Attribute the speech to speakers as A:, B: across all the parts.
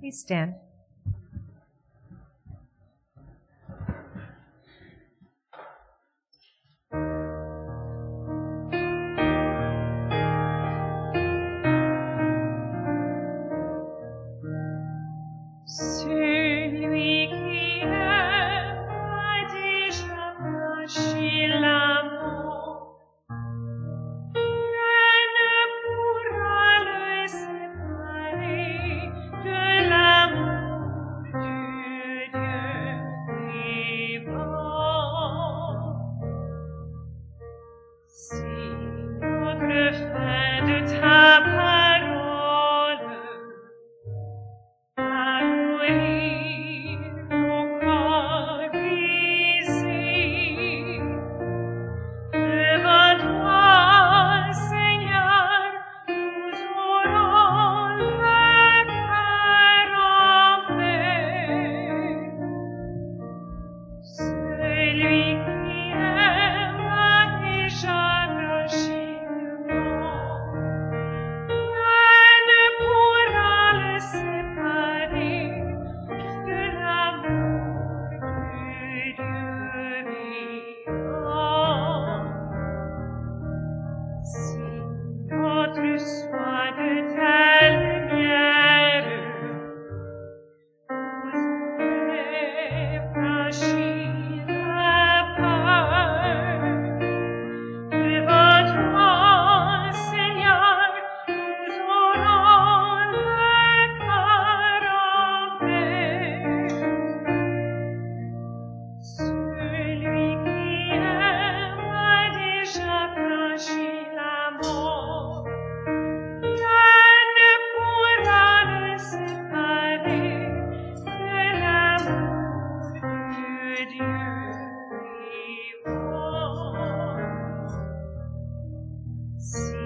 A: Please stand.
B: Celui qui aime a déjà franchi la mort. Rien ne pourra le séparer de l'amour du Dieu vivant. Si notre fin de ta parole parcourir nos corps brisés, devant toi, Seigneur, nous aurons le cœur en paix. Celui qui aime a déjà franchi le mort. Rien ne pourra le séparer de l'amour du Dieu vivant. Si notre soif de ta lumière nous aurait franchi la peur, devant toi, Seigneur, nous aurons le cœur en paix. Celui qui aime a déjà franchi la mort. Rien ne pourra le séparer de l'amour du Dieu vivant. Si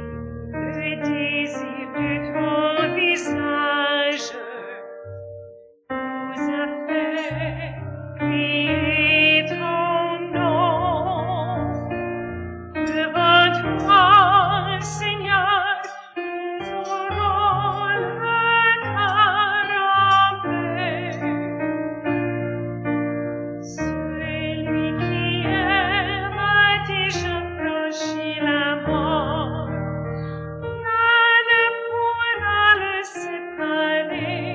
B: le désir de ton visage nous a fait crier ton nom, devant toi, Seigneur, nous aurons le cœur en paix. Celui qui aime a déjà franchi la mort. Rien ne pourra le séparer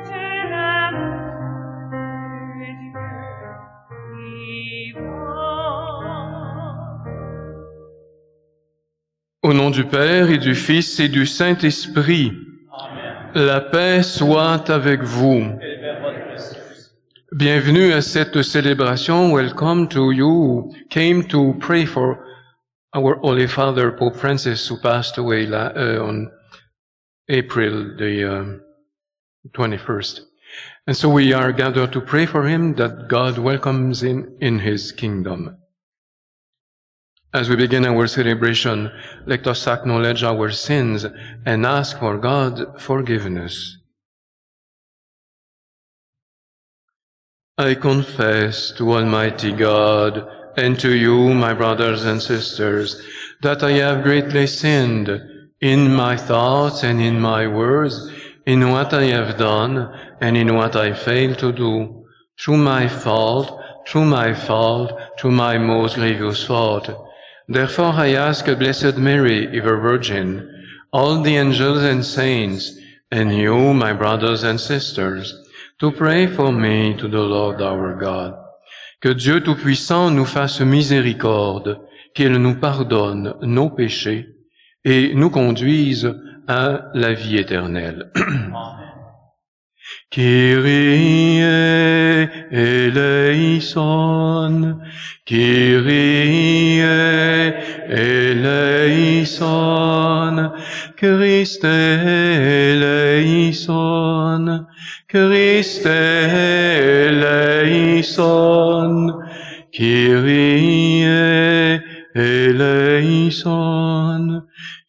B: de l'amour du Dieu vivant.
C: Au nom du Père et du Fils et du Saint-Esprit, la paix soit avec vous. Bienvenue à cette célébration. Welcome to you who came to pray for our Holy Father, Pope Francis, who passed away on April the 21st. And so we are gathered to pray for him, that God welcomes him in his kingdom. As we begin our celebration, let us acknowledge our sins and ask for God's forgiveness. I confess to Almighty God and to you, my brothers and sisters, that I have greatly sinned in my thoughts and in my words, in what I have done and in what I failed to do, through my fault, through my most grievous fault. Therefore I ask Blessed Mary, ever Virgin, all the angels and saints, and you, my brothers and sisters, to pray for me to the Lord our God. Que Dieu Tout-Puissant nous fasse miséricorde, qu'il nous pardonne nos péchés et nous conduise à la vie éternelle. Kyrie eleison, Kyrie eleison, Christe eleison, Christe eleison, Kyrie eleison,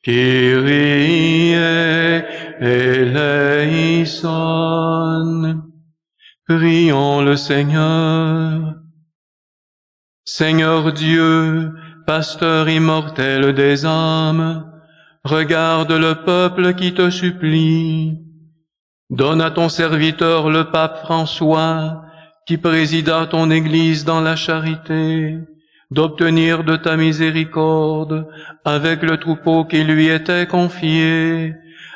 C: Kyrie eleison. Prions le Seigneur. Seigneur Dieu, pasteur immortel des âmes, regarde le peuple qui te supplie, Donne à ton serviteur le pape François, qui présida ton Église dans la charité, d'obtenir de ta miséricorde, avec le troupeau qui lui était confié,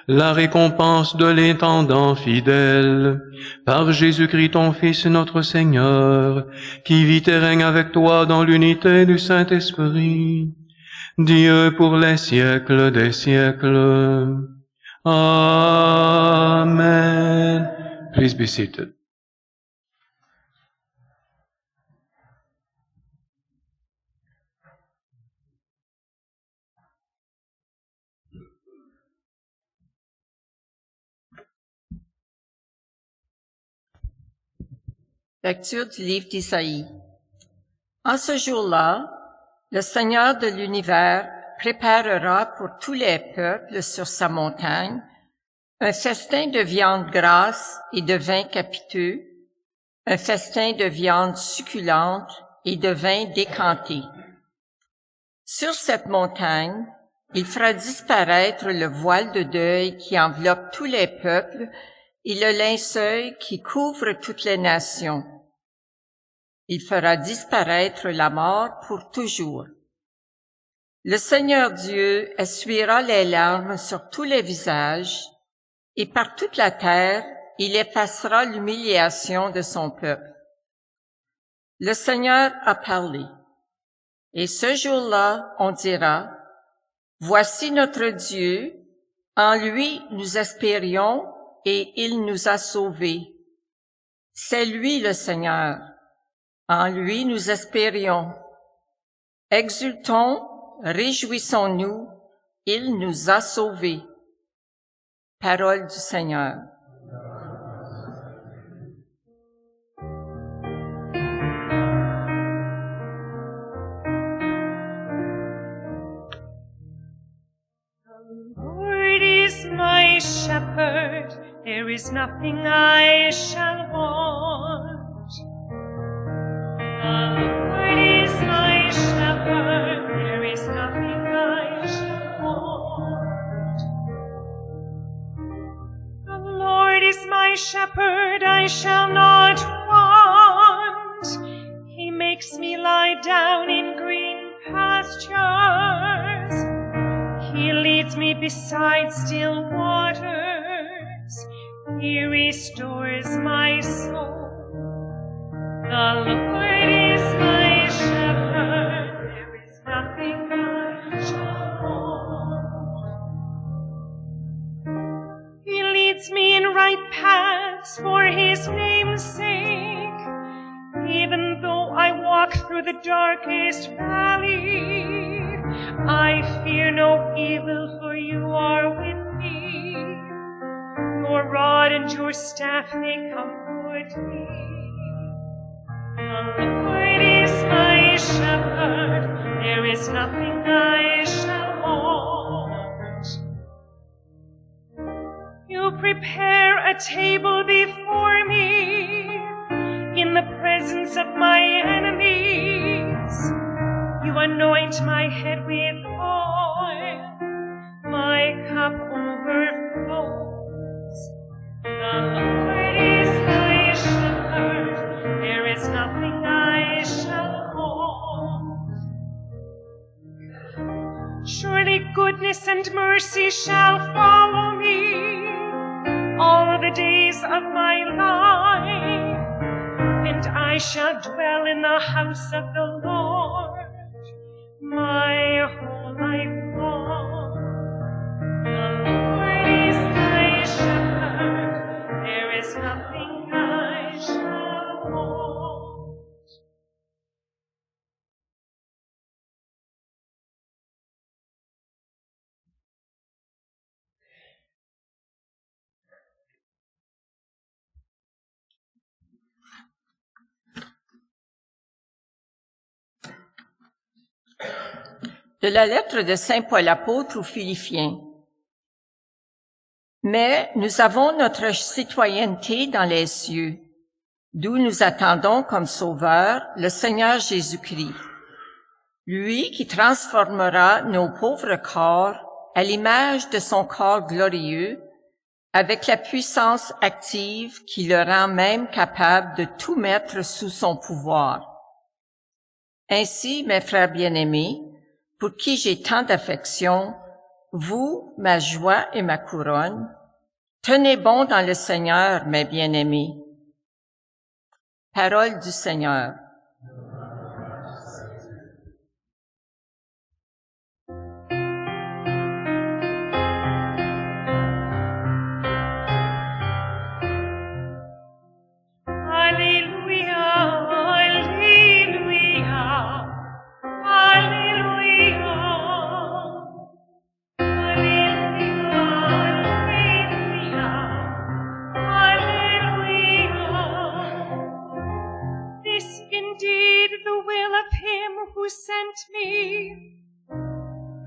C: la récompense de l'intendant fidèle, par Jésus-Christ ton Fils notre Seigneur, qui vit et règne avec toi dans l'unité du Saint-Esprit, Dieu pour les siècles des siècles. Amen. Please be seated.
A: Lecture du livre d'Isaïe. En ce jour-là, le Seigneur de l'univers préparera pour tous les peuples sur sa montagne un festin de viande grasse et de vin capiteux, un festin de viande succulente et de vin décanté. Sur cette montagne, il fera disparaître le voile de deuil qui enveloppe tous les peuples et le linceul qui couvre toutes les nations. Il fera disparaître la mort pour toujours. Le Seigneur Dieu essuiera les larmes sur tous les visages, et par toute la terre, il effacera l'humiliation de son peuple. Le Seigneur a parlé, et ce jour-là, on dira, « Voici notre Dieu, en lui nous espérions, et il nous a sauvés. C'est lui le Seigneur. En lui nous espérions. Exultons, réjouissons-nous, il nous a sauvés. » Parole du Seigneur.
B: My shepherd, there is nothing I shall want. The Lord is my shepherd, there is nothing I shall want. The Lord is my shepherd, I shall not want. He makes me lie down in green pastures. He leads me beside still waters. He restores my soul. The Lord is my shepherd. There is nothing I shall want. He leads me in right paths for his name's sake. Even though I walk through the darkest valley, I fear no evil, for you are with me. Your rod and your staff, they comfort me. The Lord is my shepherd, there is nothing I shall want. You prepare a table before me in the presence of my enemies. You anoint my head with oil, my cup overflows. The Lord is my shepherd, there is nothing I shall want. Surely goodness and mercy shall follow me all the days of my life, and I shall dwell in the house of the Lord my whole life long. The Lord is my shepherd, there is nothing I shall want.
A: De la lettre de Saint Paul apôtre aux Philippiens. Mais nous avons notre citoyenneté dans les cieux, d'où nous attendons comme Sauveur le Seigneur Jésus-Christ. Lui qui transformera nos pauvres corps à l'image de son corps glorieux, avec la puissance active qui le rend même capable de tout mettre sous son pouvoir. Ainsi, mes frères bien-aimés, pour qui j'ai tant d'affection, vous, ma joie et ma couronne, tenez bon dans le Seigneur, mes bien-aimés. Parole du Seigneur.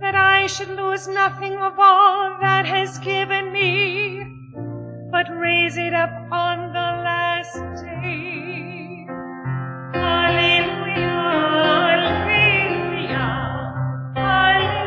B: That I should lose nothing of all that has given me, but raise it up on the last day. Alleluia, alleluia, alleluia.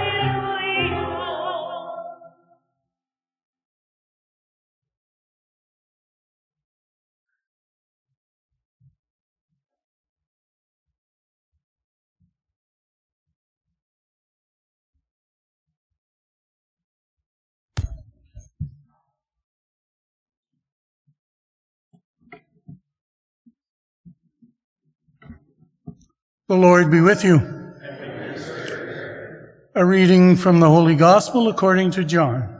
D: The Lord be with you. A reading from the Holy Gospel according to John.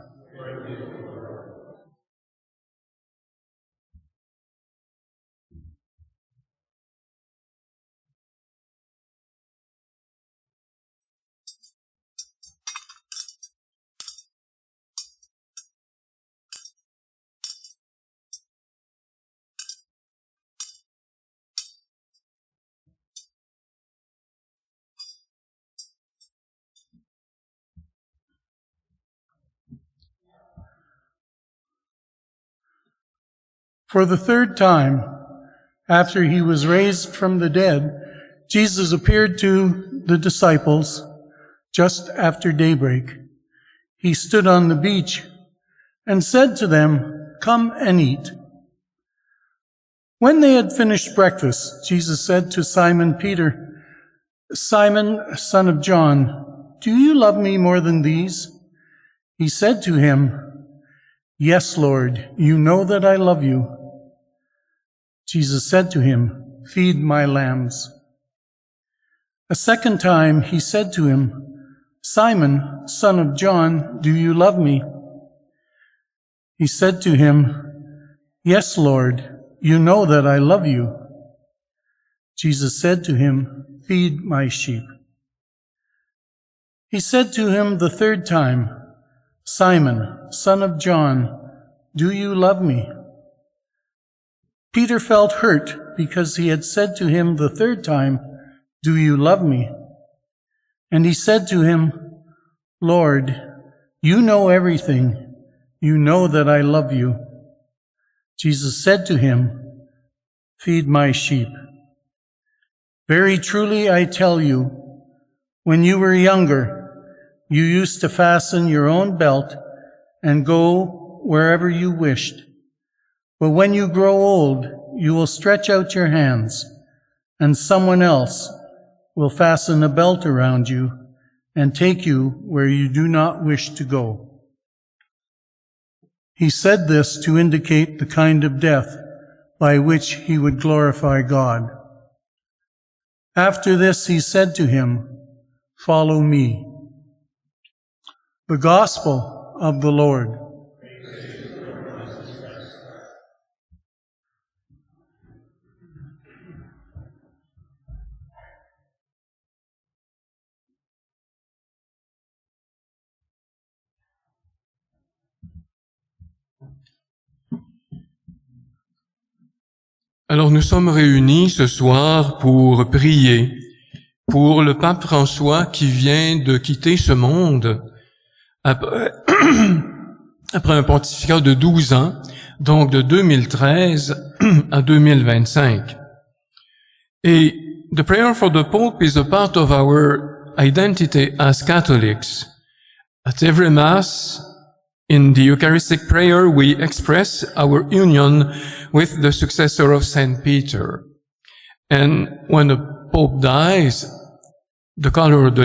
D: For the third time, after he was raised from the dead, Jesus appeared to the disciples just after daybreak. He stood on the beach and said to them, "Come and eat." When they had finished breakfast, Jesus said to Simon Peter, "Simon, son of John, do you love me more than these?" He said to him, "Yes, Lord, you know that I love you." Jesus said to him, "Feed my lambs." A second time he said to him, "Simon, son of John, do you love me?" He said to him, "Yes, Lord, you know that I love you." Jesus said to him, "Feed my sheep." He said to him the third time, "Simon, son of John, do you love me?" Peter felt hurt because he had said to him the third time, "Do you love me?" And he said to him, "Lord, you know everything. You know that I love you." Jesus said to him, "Feed my sheep. Very truly I tell you, when you were younger, you used to fasten your own belt and go wherever you wished. But when you grow old, you will stretch out your hands, and someone else will fasten a belt around you and take you where you do not wish to go." He said this to indicate the kind of death by which he would glorify God. After this, he said to him, "Follow me." The Gospel of the Lord.
C: Alors nous sommes réunis ce soir pour prier pour le pape François qui vient de quitter ce monde après un pontificat de 12 ans, donc de 2013 à 2025. Et the prayer for the Pope is a part of our identity as Catholics. At every Mass, In the Eucharistic prayer, we express our union with the successor of Saint Peter. And when the Pope dies, the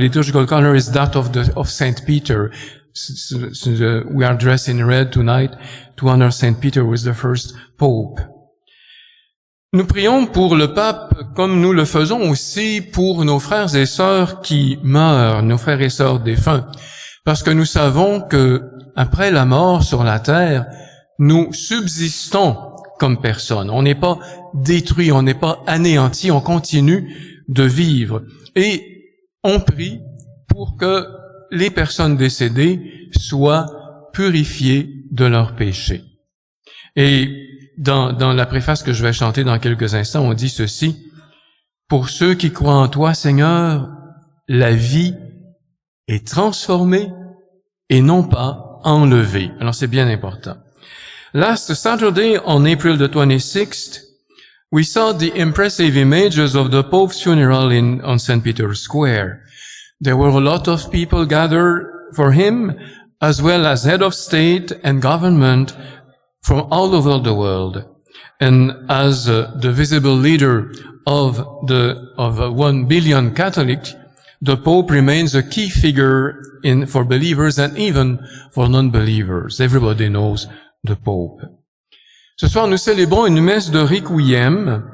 C: liturgical color is that of Saint Peter. We are dressed in red tonight to honor Saint Peter, who is the first Pope. Nous prions pour le pape comme nous le faisons aussi pour nos frères et sœurs qui meurent, nos frères et sœurs défunts, parce que nous savons que après la mort sur la terre, nous subsistons comme personnes. On n'est pas détruit, on n'est pas anéanti, on continue de vivre. Et on prie pour que les personnes décédées soient purifiées de leurs péchés. Et dans la préface que je vais chanter dans quelques instants, on dit ceci: pour ceux qui croient en toi, Seigneur, la vie est transformée et non pas enlevée. Alors c'est bien important. Last Saturday, on April the 26th, we saw the impressive images of the Pope's funeral on St. Peter's Square. There were a lot of people gathered for him, as well as head of state and government from all over the world. And as the visible leader of 1 billion Catholics, the Pope remains a key figure for believers and even for non-believers. Everybody knows the Pope. Ce soir, nous célébrons une messe de Requiem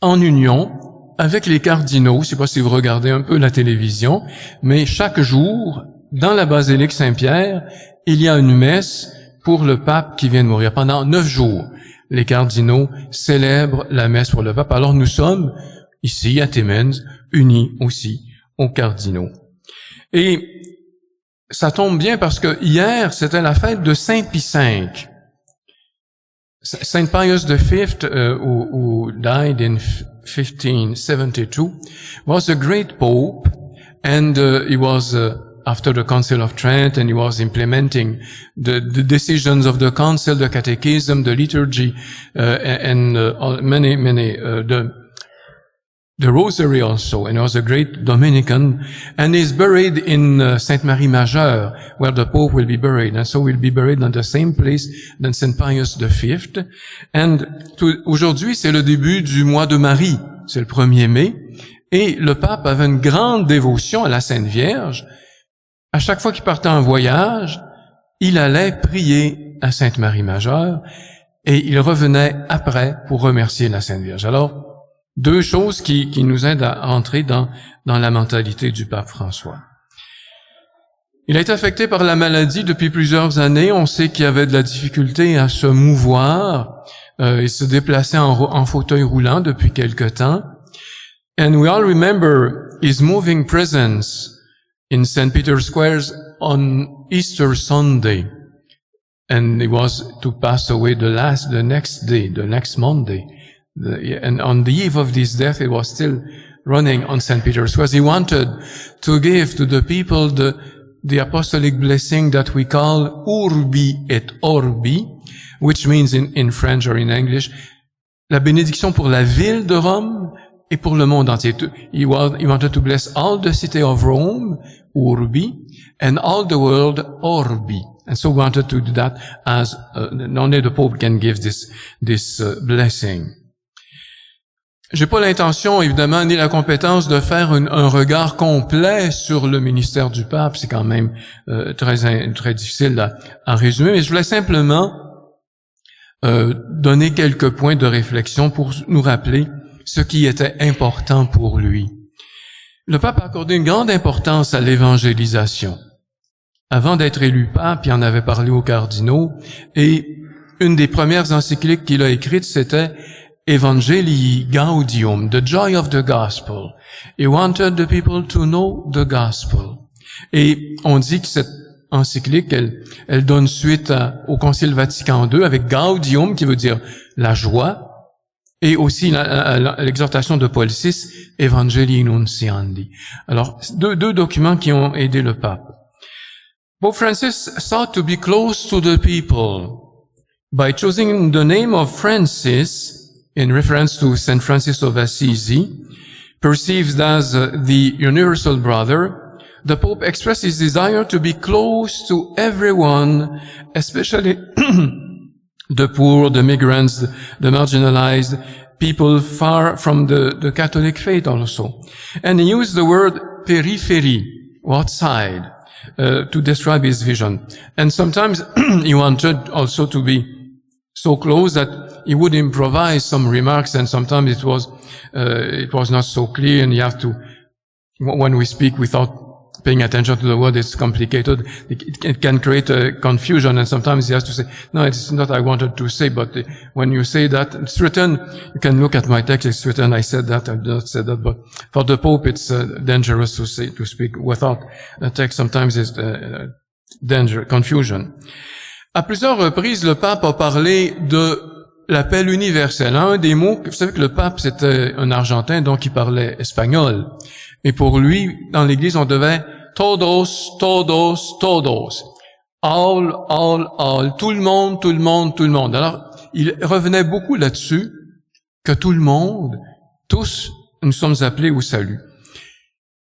C: en union avec les cardinaux. Je ne sais pas si vous regardez un peu la télévision, mais chaque jour, dans la basilique Saint-Pierre, il y a une messe pour le pape qui vient de mourir. Pendant 9 jours, les cardinaux célèbrent la messe pour le pape. Alors nous sommes, ici, à Timmins, unis aussi aux cardinaux. Et ça tombe bien parce que hier, c'était la fête de Saint Pie V. Saint Pius V, who died in 1572, was a great pope, and he was after the Council of Trent, and he was implementing the decisions of the Council, the Catechism, the liturgy, and the Rosary also. And he was a great Dominican, and he's buried in Sainte Marie Majeure, where the Pope will be buried. And so we'll be buried on the same place than Saint Pius V. And aujourd'hui, c'est le début du mois de Marie. C'est le 1er mai. Et le pape avait une grande dévotion à la Sainte Vierge. À chaque fois qu'il partait en voyage, il allait prier à Sainte Marie Majeure et il revenait après pour remercier la Sainte Vierge. Alors, 2 choses qui nous aident à entrer dans la mentalité du pape François. Il a été affecté par la maladie depuis plusieurs années. On sait qu'il y avait de la difficulté à se mouvoir. Il se déplaçait en fauteuil roulant depuis quelque temps. And we all remember his moving presence in St. Peter's Square on Easter Sunday. And he was to pass away the next Monday. And on the eve of this death, he was still running on St. Peter's Square. He wanted to give to the people the apostolic blessing that we call Urbi et Orbi, which means in French or in English, la bénédiction pour la ville de Rome et pour le monde entier. He wanted to bless all the city of Rome, Urbi, and all the world, Orbi. And so we wanted to do that as only the Pope can give this blessing. J'ai pas l'intention, évidemment, ni la compétence de faire un regard complet sur le ministère du pape. C'est quand même très difficile à résumer. Mais je voulais simplement donner quelques points de réflexion pour nous rappeler ce qui était important pour lui. Le pape a accordé une grande importance à l'évangélisation. Avant d'être élu pape, il en avait parlé aux cardinaux, et une des premières encycliques qu'il a écrites, c'était Evangelii Gaudium, the joy of the gospel. He wanted the people to know the gospel. Et on dit que cette encyclique, elle donne suite au Concile Vatican II avec Gaudium, qui veut dire la joie, et aussi l'exhortation de Paul VI, Evangelii Nunciandi. Alors, deux documents qui ont aidé le pape. Pope Francis sought to be close to the people by choosing the name of Francis in reference to Saint Francis of Assisi, perceived as the universal brother, the Pope expressed his desire to be close to everyone, especially the poor, the migrants, the marginalized, people far from the Catholic faith also. And he used the word periphery, outside, to describe his vision. And sometimes he wanted also to be so close that he would improvise some remarks, and sometimes it was not so clear, and you have to, when we speak without paying attention to the word, it's complicated. It can create a confusion, and sometimes he has to say, no, it's not I wanted to say, but when you say that, it's written, you can look at my text, it's written, I said that, I did not say that, but for the Pope, it's dangerous to speak without a text. Sometimes it's confusion. À plusieurs reprises, le pape a parlé de l'appel universel. Un des mots, vous savez que le pape, c'était un Argentin, donc il parlait espagnol. Et pour lui, dans l'église, on devait todos, todos, todos. All, all, all. Tout le monde, tout le monde, tout le monde. Alors, il revenait beaucoup là-dessus, que tout le monde, tous, nous sommes appelés au salut.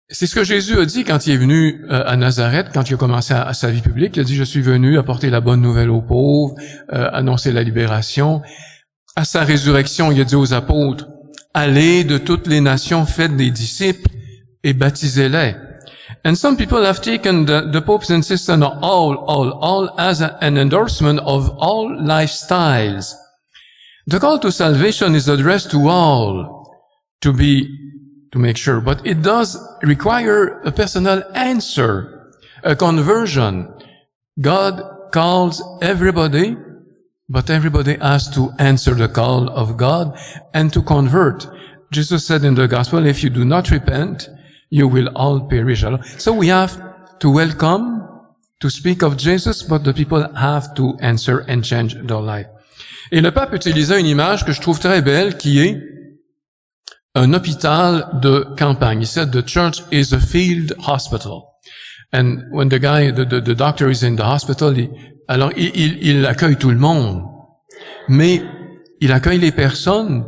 C: C'est ce que Jésus a dit quand il est venu à Nazareth, quand il a commencé à sa vie publique. Il a dit, je suis venu apporter la bonne nouvelle aux pauvres, annoncer la libération. À sa résurrection, il a dit aux apôtres, allez de toutes les nations, faites des disciples et baptisez-les. And some people have taken the Pope's insistence on all as an endorsement of all lifestyles. The call to salvation is addressed to all, to make sure, but it does require a personal answer, a conversion. God calls everybody, but everybody has to answer the call of God and to convert. Jesus said in the gospel, if you do not repent, you will all perish. So we have to welcome, to speak of Jesus, but the people have to answer and change their life. Et le pape utilisait une image que je trouve très belle, qui est un hôpital de campagne. He said the church is a field hospital. And when the doctor is in the hospital, il accueille tout le monde. Mais il accueille les personnes,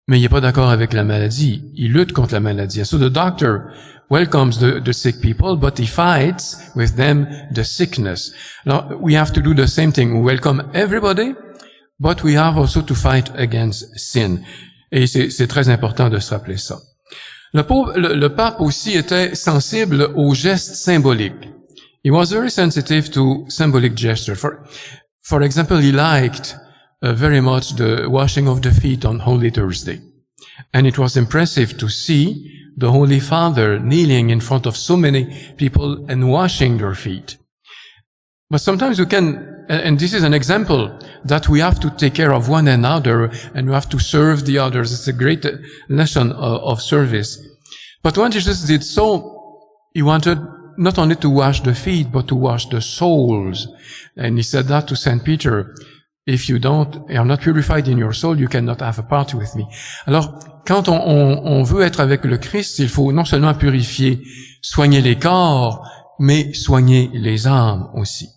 C: mais il n'est pas d'accord avec la maladie. Il lutte contre la maladie. So the doctor welcomes the sick people, but he fights with them the sickness. Now, we have to do the same thing. We welcome everybody, but we have also to fight against sin. Et c'est très important de se rappeler ça. Le pape aussi était sensible aux gestes symboliques. He was very sensitive to symbolic gestures. For example, he liked very much the washing of the feet on Holy Thursday. And it was impressive to see the Holy Father kneeling in front of so many people and washing their feet. But sometimes we can, and this is an example, that we have to take care of one another and we have to serve the others. It's a great lesson of service. But when Jesus did so, he wanted not only to wash the feet, but to wash the souls. And he said that to Saint Peter. If you are not purified in your soul, you cannot have a part with me. Alors, quand on veut être avec le Christ, il faut non seulement purifier, soigner les corps, mais soigner les âmes aussi.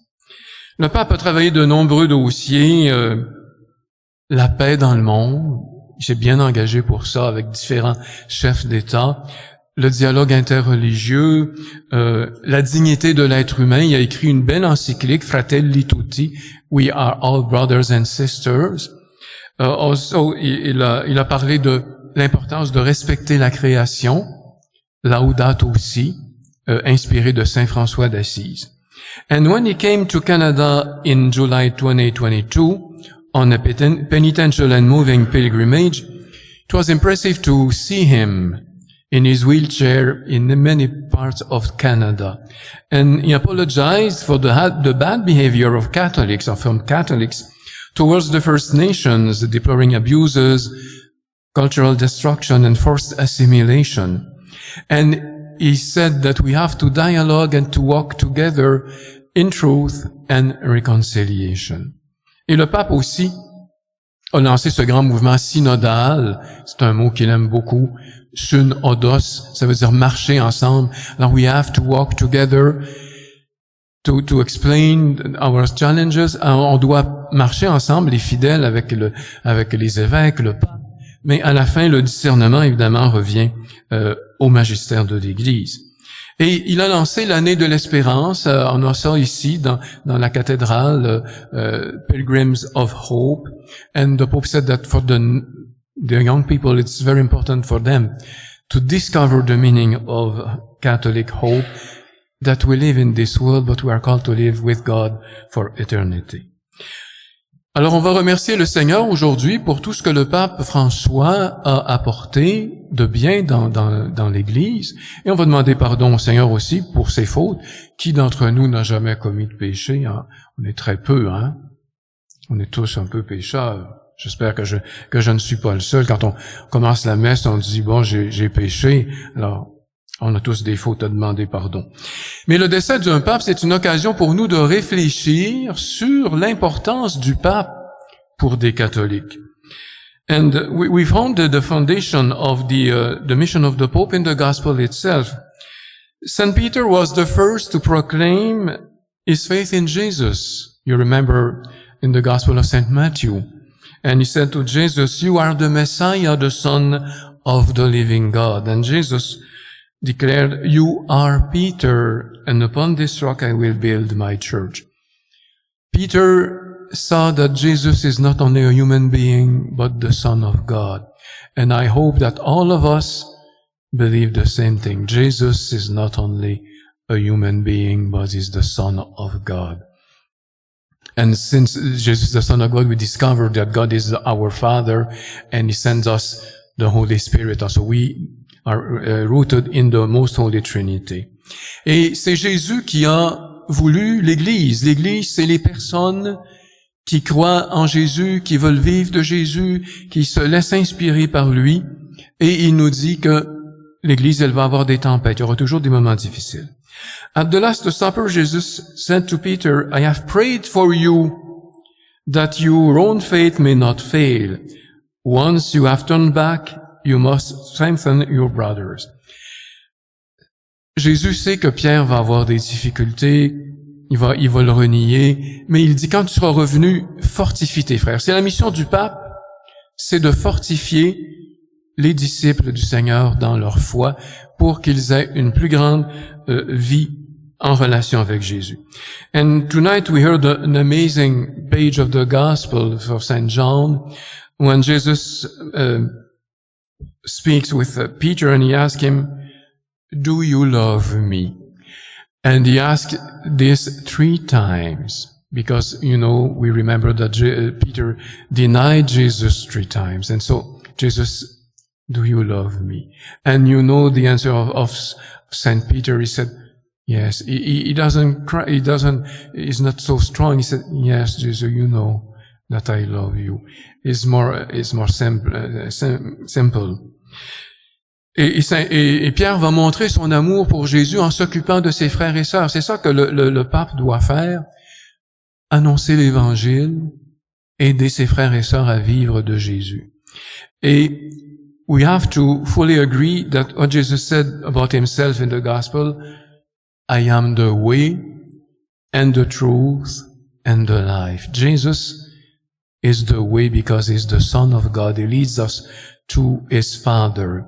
C: Le pape a travaillé de nombreux dossiers, la paix dans le monde, il s'est bien engagé pour ça avec différents chefs d'État, le dialogue interreligieux, la dignité de l'être humain. Il a écrit une belle encyclique, Fratelli Tutti, We are all brothers and sisters. Also, il a parlé de l'importance de respecter la création, Laudato Si, inspiré de Saint François d'Assise. And when he came to Canada in July 2022 on a penitential and moving pilgrimage, it was impressive to see him in his wheelchair in many parts of Canada. And he apologized for the bad behavior of Catholics, or from Catholics, towards the First Nations, deploring abuses, cultural destruction, and forced assimilation. And he said that we have to dialogue and to walk together in truth and reconciliation. Et le pape aussi a lancé ce grand mouvement synodal. C'est un mot qu'il aime beaucoup. Synodos, ça veut dire marcher ensemble. Alors we have to walk together to explain our challenges. Alors, on doit marcher ensemble, les fidèles avec les évêques, le pape. Mais à la fin, le discernement, évidemment, revient au magistère de l'Église. Et il a lancé l'année de l'espérance. On a ça ici dans la cathédrale, Pilgrims of Hope. And the Pope said that for the young people, it's very important for them to discover the meaning of Catholic hope, that we live in this world, but we are called to live with God for eternity. Alors, on va remercier le Seigneur aujourd'hui pour tout ce que le pape François a apporté de bien dans l'Église. Et on va demander pardon au Seigneur aussi pour ses fautes. Qui d'entre nous n'a jamais commis de péché? Hein? On est très peu, hein? On est tous un peu pécheurs. J'espère que je ne suis pas le seul. Quand on commence la messe, on dit, bon, j'ai péché. Alors, on a tous des fautes à demander pardon. Mais le décès d'un pape, c'est une occasion pour nous de réfléchir sur l'importance du pape pour des catholiques. And we found the foundation of the mission of the Pope in the gospel itself. St. Peter was the first to proclaim his faith in Jesus. You remember in the gospel of St. Matthew. And he said to Jesus, "You are the Messiah, the Son of the living God." And Jesus declared, "You are Peter, and upon this rock I will build my church." Peter saw that Jesus is not only a human being, but the Son of God. And I hope that all of us believe the same thing. Jesus is not only a human being, but is the Son of God. And since Jesus is the Son of God, we discover that God is our Father, and He sends us the Holy Spirit. So we are rooted in the most holy Trinity. Et c'est Jésus qui a voulu l'Église. L'Église, c'est les personnes qui croient en Jésus, qui veulent vivre de Jésus, qui se laissent inspirer par lui. Et il nous dit que l'Église, elle va avoir des tempêtes. Il y aura toujours des moments difficiles. At the Last Supper, Jesus said to Peter, "I have prayed for you that your own faith may not fail. Once you have turned back, you must strengthen your brothers." Jésus sait que Pierre va avoir des difficultés, il va le renier, mais il dit, quand tu seras revenu, fortifie tes frères. C'est la mission du pape, c'est de fortifier les disciples du Seigneur dans leur foi pour qu'ils aient une plus grande vie en relation avec Jésus. And tonight we heard an amazing page of the Gospel of St. John when Jesus speaks with Peter and he asks him, "Do you love me?" And he asked this 3 times because, we remember that Peter denied Jesus 3 times. And so Jesus, "Do you love me?" And the answer of St. Peter, he said, yes. He doesn't cry, he's not so strong. He said, "Yes, Jesus, you know that I love you." It's more simple. Et Pierre va montrer son amour pour Jésus en s'occupant de ses frères et sœurs. C'est ça que le pape doit faire. Annoncer l'Évangile, aider ses frères et sœurs à vivre de Jésus. Et we have to fully agree that what Jesus said about himself in the gospel, "I am the way and the truth and the life." Jesus is the way because He's the Son of God. He leads us to His Father.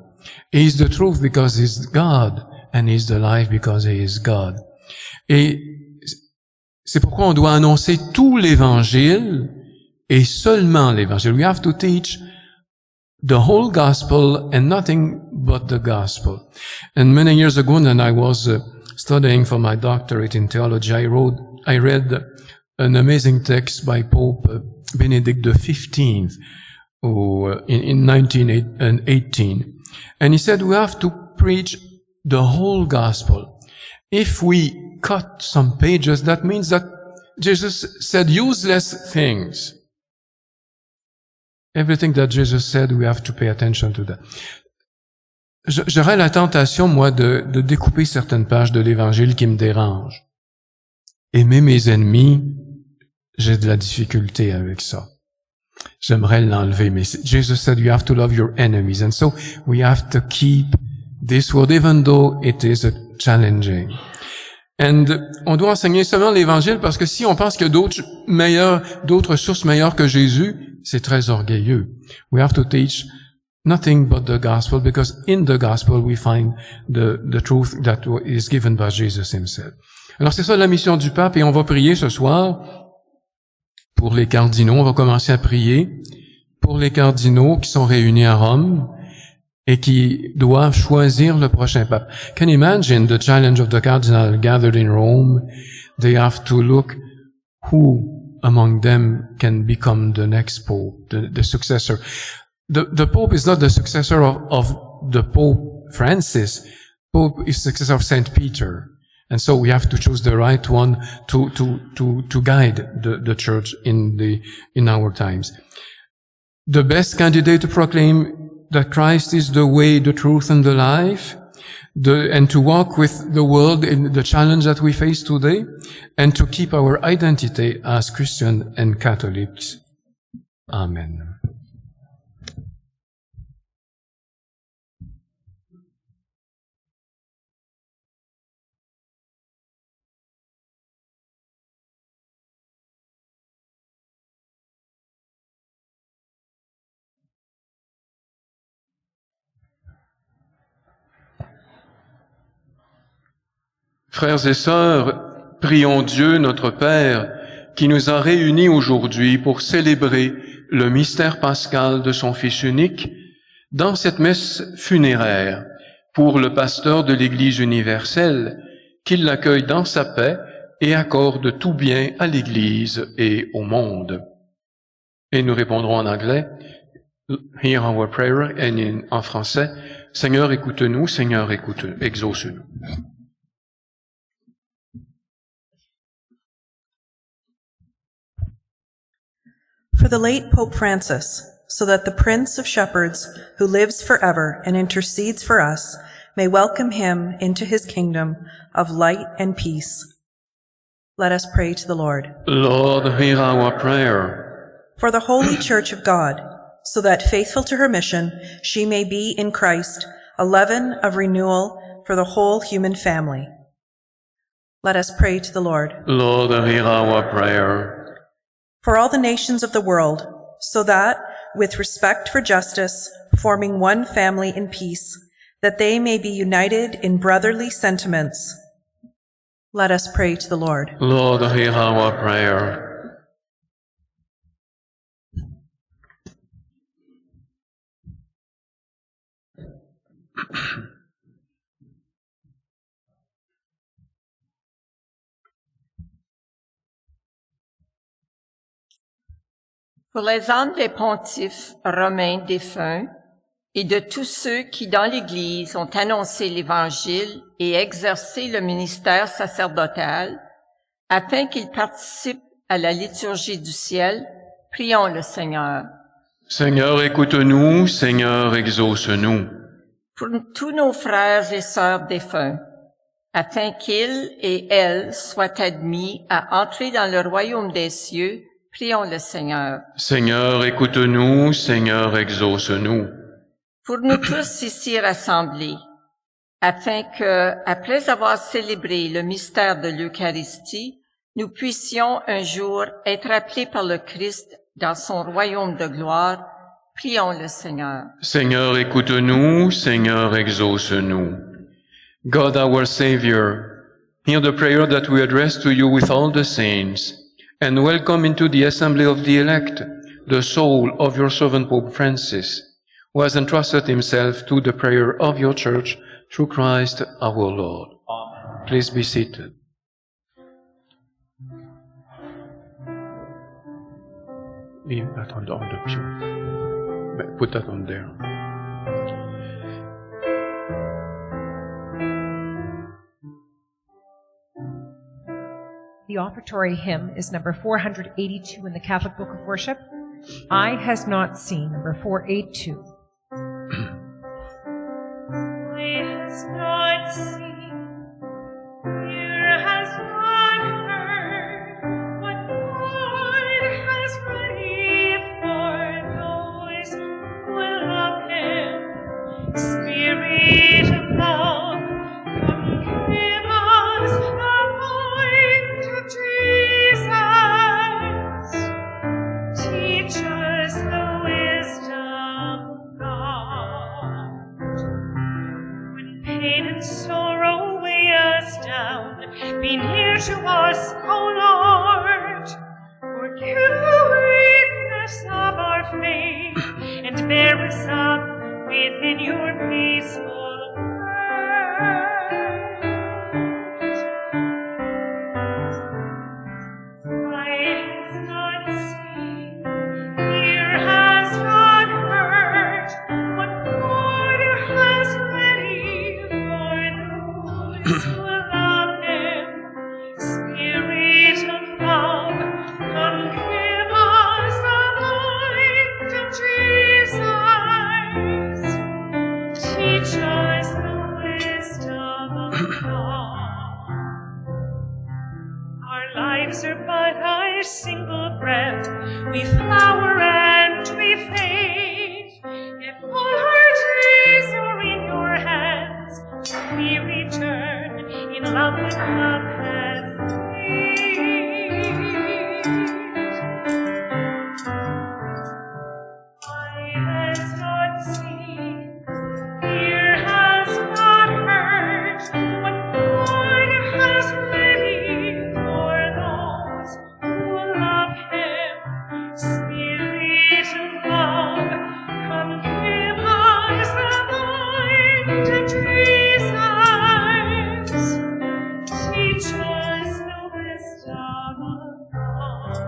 C: He's the truth because He's God, and He's the life because He is God. Et c'est pourquoi on doit annoncer tout l'Évangile et seulement l'Évangile. We have to teach the whole gospel and nothing but the gospel. And many years ago, when I was studying for my doctorate in theology, I read an amazing text by Pope Benedict XV in 1918. And he said we have to preach the whole gospel. If we cut some pages, that means that Jesus said useless things. Everything that Jesus said, we have to pay attention to that. J'aurais la tentation, moi, de découper certaines pages de l'Évangile qui me dérangent. Aimer mes ennemis, j'ai de la difficulté avec ça. J'aimerais l'enlever, mais Jesus said you have to love your enemies. And so we have to keep this word, even though it is challenging. And on doit enseigner seulement l'Évangile parce que si on pense qu'il y a d'autres sources meilleures que Jésus, c'est très orgueilleux. We have to teach nothing but the gospel, because in the gospel we find the truth that is given by Jesus himself. Alors c'est ça la mission du pape, et on va prier ce soir pour les cardinaux. On va commencer à prier pour les cardinaux qui sont réunis à Rome et qui doivent choisir le prochain pape. Can you imagine the challenge of the cardinal gathered in Rome? They have to look who among them can become the next pope, the successor. The Pope is not the successor of the Pope Francis. Pope is successor of Saint Peter. And so we have to choose the right one to guide the church in our times. The best candidate to proclaim that Christ is the way, the truth, and the life, and to walk with the world in the challenge that we face today, and to keep our identity as Christian and Catholics. Amen. Frères et sœurs, prions Dieu notre Père qui nous a réunis aujourd'hui pour célébrer le mystère pascal de son Fils unique dans cette messe funéraire pour le pasteur de l'Église universelle, qu'il l'accueille dans sa paix et accorde tout bien à l'Église et au monde. Et nous répondrons en anglais, Hear our prayer, et en français, Seigneur, écoute-nous, Seigneur, exauce-nous.
E: For the late Pope Francis, so that the Prince of Shepherds, who lives forever and intercedes for us, may welcome him into his kingdom of light and peace. Let us pray to the Lord.
C: Lord, hear our prayer.
E: For the Holy Church of God, so that faithful to her mission, she may be in Christ a leaven of renewal for the whole human family. Let us pray to the Lord.
C: Lord, hear our prayer.
E: For all the nations of the world, so that, with respect for justice, forming one family in peace, that they may be united in brotherly sentiments. Let us pray to the Lord.
C: Lord, hear our prayer.
A: Pour les âmes des pontifes romains défunts et de tous ceux qui dans l'Église ont annoncé l'Évangile et exercé le ministère sacerdotal, afin qu'ils participent à la liturgie du ciel, prions le Seigneur.
C: Seigneur, écoute-nous, Seigneur, exauce-nous.
A: Pour tous nos frères et sœurs défunts, afin qu'ils et elles soient admis à entrer dans le royaume des cieux, prions le Seigneur.
C: Seigneur, écoute-nous, Seigneur, exauce-nous.
A: Pour nous tous ici rassemblés, afin que, après avoir célébré le mystère de l'Eucharistie, nous puissions un jour être appelés par le Christ dans son royaume de gloire, prions le Seigneur.
C: Seigneur, écoute-nous, Seigneur, exauce-nous. God, our Savior, hear the prayer that we address to you with all the saints, and welcome into the assembly of the elect the soul of your servant Pope Francis, who has entrusted himself to the prayer of your church through Christ our Lord. Amen. Please be seated. Attends, de pied. Put that on there.
F: The offertory hymn is number 482 in the Catholic Book of Worship. Eye has not seen, number 482.
B: Eye has not seen, ear has not heard, what God has ready for those who love Him. Spirit of love, come give us the mind of Jesus. Teach us the wisdom rise up within your peaceful word. Eye has not seen, ear has not heard, what God has ready for those who love Him. Spirit of love, come give us the light of Jesus. Teach us the wisdom of God. Our lives are but a single breath. We flower and we fade. If all our days are in your hands, we return in love with love has made. Eye has not seen, ear has not heard, what God has ready for those who love Him. Spirit of love, come give us the light of Jesus. Teach us the wisdom of God.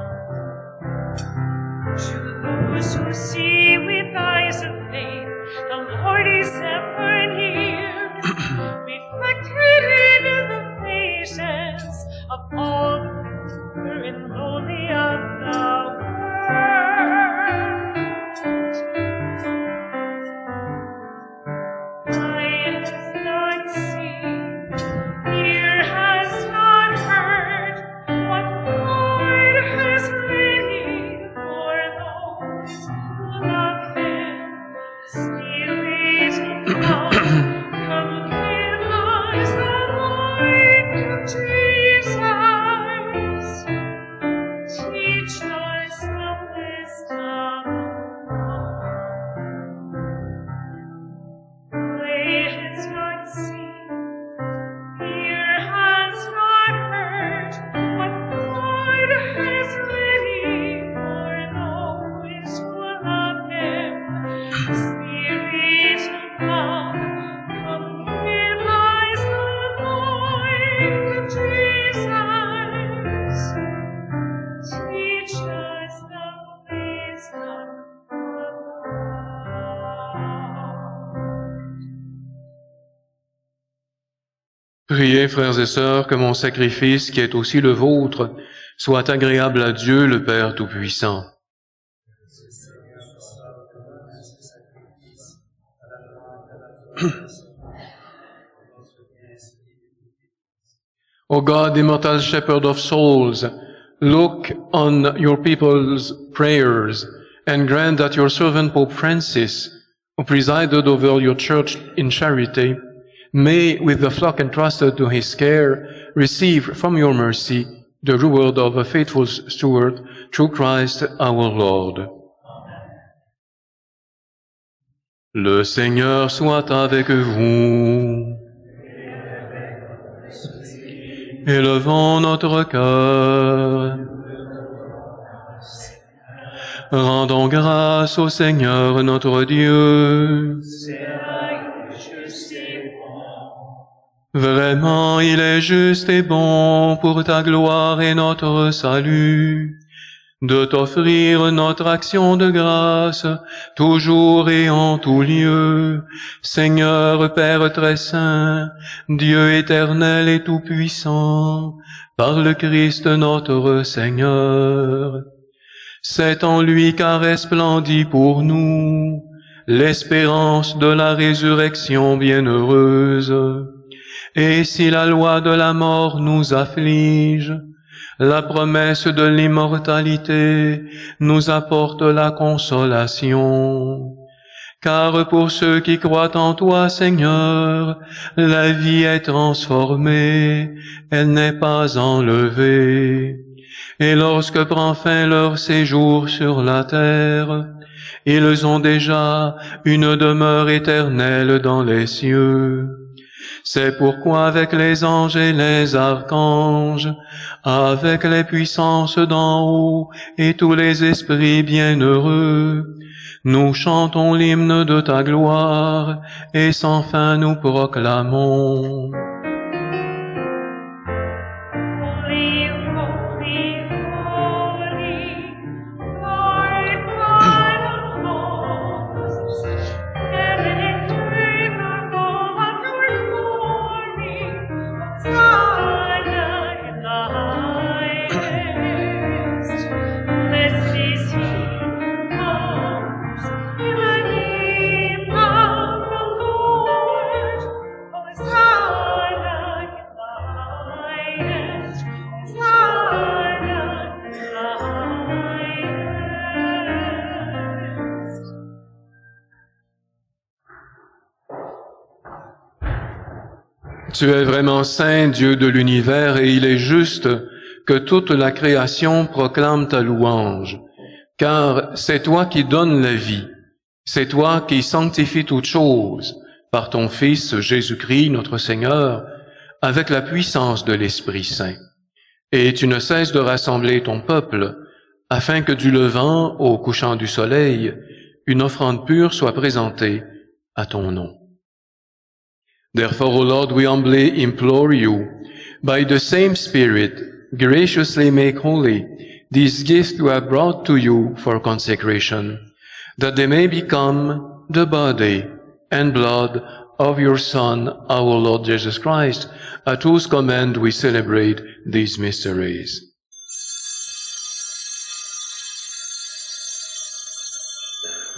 B: To those who see with eyes of faith, the Lord is ever near, reflected in the faces of all the poor and lonely of the world. Eye has not seen, ear has not heard, what God has ready for those who love Him. Spirit of love, come give us the light of Jesus. Teach us the wisdom of God. Eye has not seen, ear has not heard, what God has ready for those who love Him. Spirit of love, come give us the light of Jesus. Teach us the wisdom of God.
C: Priez, frères et sœurs, que mon sacrifice, qui est aussi le vôtre, soit agréable à Dieu, le Père Tout-Puissant. O God, immortal shepherd of souls, look on your people's prayers and grant that your servant Pope Francis, who presided over your church in charity, may, with the flock entrusted to his care, receive from your mercy the reward of a faithful steward through Christ our Lord. Le Seigneur soit avec vous. Élevons notre cœur. Rendons grâce au Seigneur notre Dieu. Vraiment, il est juste et bon pour ta gloire et notre salut, de t'offrir notre action de grâce, toujours et en tout lieu, Seigneur Père très saint, Dieu éternel et tout-puissant, par le Christ notre Seigneur. C'est en lui qu'a resplendit pour nous l'espérance de la résurrection bienheureuse. Et si la loi de la mort nous afflige, la promesse de l'immortalité nous apporte la consolation. Car pour ceux qui croient en toi, Seigneur, la vie est transformée, elle n'est pas enlevée. Et lorsque prend fin leur séjour sur la terre, ils ont déjà une demeure éternelle dans les cieux. C'est pourquoi avec les anges et les archanges, avec les puissances d'en haut et tous les esprits bienheureux, nous chantons l'hymne de ta gloire, et sans fin nous proclamons.
B: Holy, holy, holy, Lord God of hosts. Heaven and earth are full of your glory. Hosanna in the highest. Blessed is he who comes in the name of the Lord. Hosanna in the highest. Hosanna in the highest.
C: Tu es vraiment saint, Dieu de l'univers, et il est juste que toute la création proclame ta louange, car c'est toi qui donnes la vie, c'est toi qui sanctifies toutes choses par ton Fils Jésus-Christ, notre Seigneur, avec la puissance de l'Esprit Saint. Et tu ne cesses de rassembler ton peuple, afin que du levant au couchant du soleil, une offrande pure soit présentée à ton nom. Therefore, O Lord, we humbly implore you, by the same Spirit, graciously make holy these gifts we have brought to you for consecration, that they may become the body and blood of your Son, our Lord Jesus Christ, at whose command we celebrate these mysteries.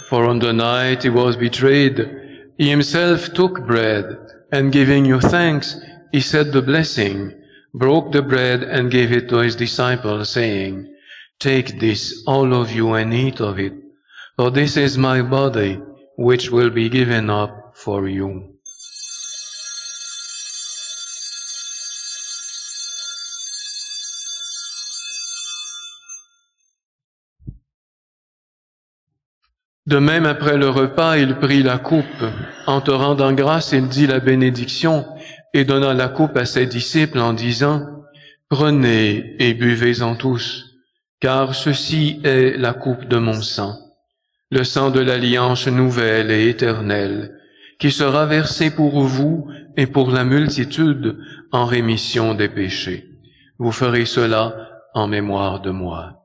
C: For on the night he was betrayed, he himself took bread, and giving you thanks, he said the blessing, broke the bread, and gave it to his disciples, saying, Take this, all of you, and eat of it, for this is my body, which will be given up for you. De même, après le repas, il prit la coupe. En te rendant grâce, il dit la bénédiction et donna la coupe à ses disciples en disant, Prenez et buvez-en tous, car ceci est la coupe de mon sang, le sang de l'alliance nouvelle et éternelle, qui sera versé pour vous et pour la multitude en rémission des péchés. Vous ferez cela en mémoire de moi.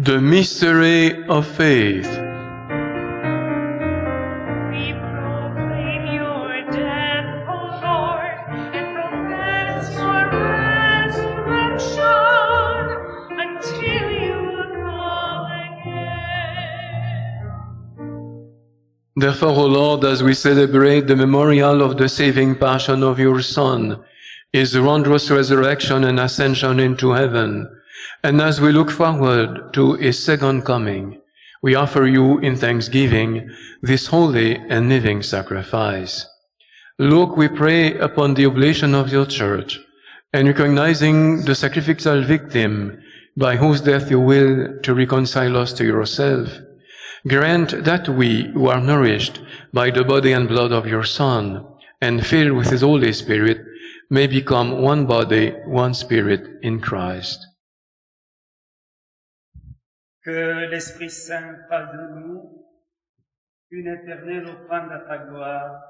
C: The mystery of faith.
B: We proclaim your death, O Lord, and profess your resurrection until you come again.
C: Therefore, O Lord, as we celebrate the memorial of the saving passion of your Son, his wondrous resurrection and ascension into heaven, and as we look forward to his second coming, we offer you in thanksgiving this holy and living sacrifice. Look, we pray, upon the oblation of your church, and recognizing the sacrificial victim by whose death you will to reconcile us to yourself, grant that we, who are nourished by the body and blood of your Son, and filled with his Holy Spirit, may become one body, one spirit in Christ.
G: Que l'Esprit Saint fasse de nous une éternelle offrande à ta gloire,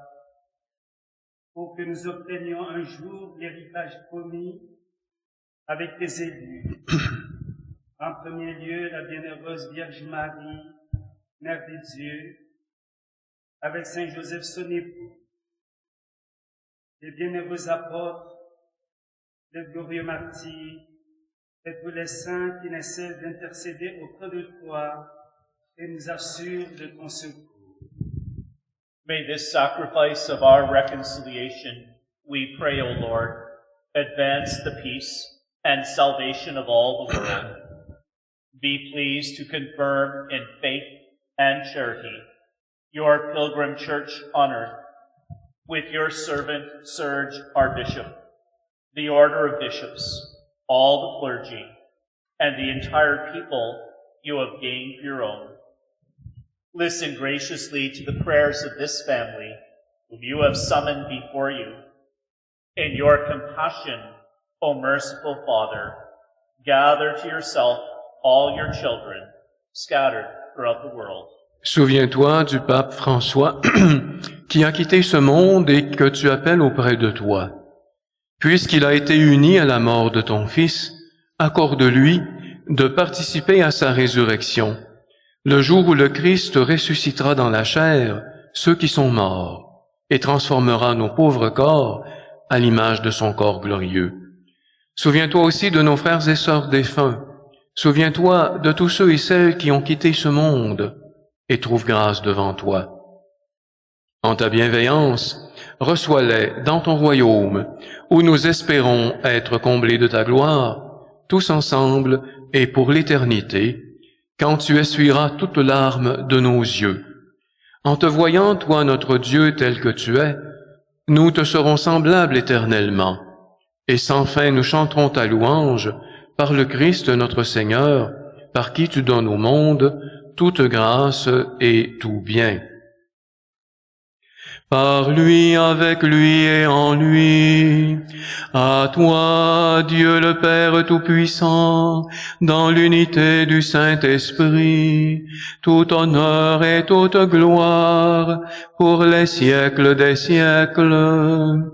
G: pour que nous obtenions un jour l'héritage promis avec tes élus. En premier lieu, la bienheureuse Vierge Marie, Mère de Dieu, avec Saint Joseph son époux, les bienheureux apôtres, les glorieux martyrs, et tous les saints qui ne cessent d'intercéder auprès de toi et nous assurent de ton secours.
H: May this sacrifice of our reconciliation, we pray, O Lord, advance the peace and salvation of all the world. Be pleased to confirm in faith and charity your pilgrim church on earth, with your servant Serge, our bishop, the order of bishops, all the clergy, and the entire people you have gained for your own. Listen graciously to the prayers of this family, who whom you have summoned before you. In your compassion, O merciful Father, gather to yourself all your children scattered throughout the world.
C: Souviens-toi du pape François qui a quitté ce monde et que tu appelles auprès de toi. Puisqu'il a été uni à la mort de ton Fils, accorde-lui de participer à sa résurrection, le jour où le Christ ressuscitera dans la chair ceux qui sont morts et transformera nos pauvres corps à l'image de son corps glorieux. Souviens-toi aussi de nos frères et sœurs défunts. Souviens-toi de tous ceux et celles qui ont quitté ce monde et trouve grâce devant toi. En ta bienveillance, reçois-les dans ton royaume, où nous espérons être comblés de ta gloire, tous ensemble et pour l'éternité, quand tu essuieras toute larme de nos yeux. En te voyant, toi, notre Dieu, tel que tu es, nous te serons semblables éternellement, et sans fin nous chanterons ta louange par le Christ notre Seigneur, par qui tu donnes au monde toute grâce et tout bien. Par lui, avec lui et en lui, à toi, Dieu le Père Tout-Puissant, dans l'unité du Saint-Esprit, tout honneur et toute gloire pour les siècles des siècles.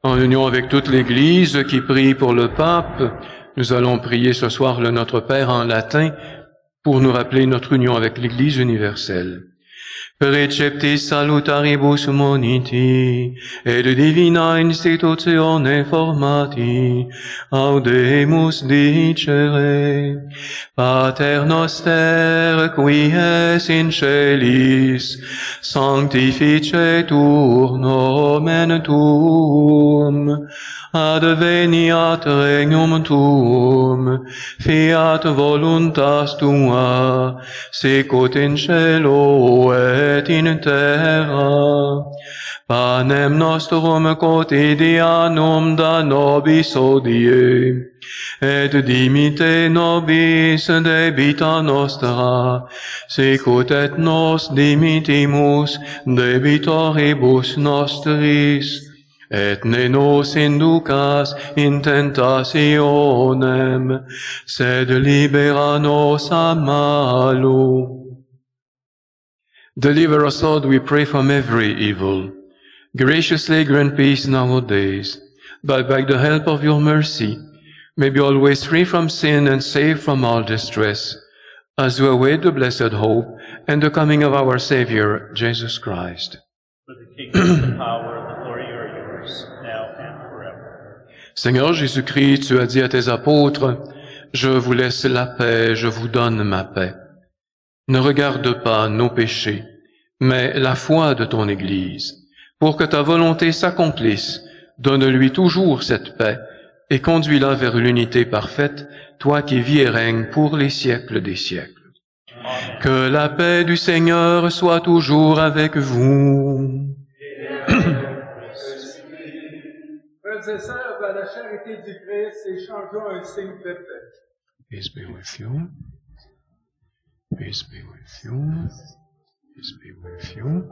C: En union avec toute l'Église qui prie pour le pape, nous allons prier ce soir le Notre Père en latin pour nous rappeler notre union avec l'Église universelle. Preceptis salutaribus moniti, et de divina institutione formati, audemus dicere, Pater noster, qui es in celis, sanctificetur nomen tuum, adveniat regnum tuum, fiat voluntas tua, sicut in cielo et in terra. Panem nostrum quotidianum da nobis hodie, et dimite nobis debita nostra, sicut et nos dimitimus debitoribus nostris, et ne nos inducas in tentationem, sed libera nos a malo. Deliver us, Lord, we pray, from every evil. Graciously grant peace nowadays, but by the help of your mercy, may be always free from sin and safe from all distress, as we await the blessed hope and the coming of our Savior, Jesus Christ.
H: For the kingdom, the power, and the glory are yours, now and forever.
C: Seigneur Jésus-Christ, tu as dit à tes apôtres, « Je vous laisse la paix, je vous donne ma paix. » Ne regarde pas nos péchés, mais la foi de ton Église. Pour que ta volonté s'accomplisse, donne-lui toujours cette paix et conduis-la vers l'unité parfaite, toi qui vis et règnes pour les siècles des siècles.
H: Amen.
C: Que la paix du Seigneur soit toujours avec vous.
I: Frères et sœurs, dans la charité du Christ, échangeons un signe de paix.
C: Peace be with you. Peace be with you. Peace be with you.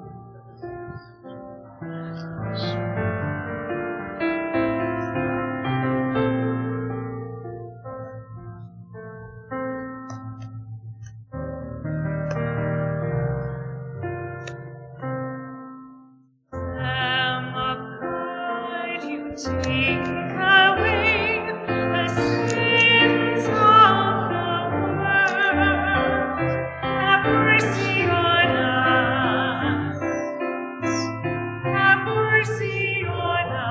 B: Lamb of God, you take away the sins of the world. Have mercy on us. Have mercy on us.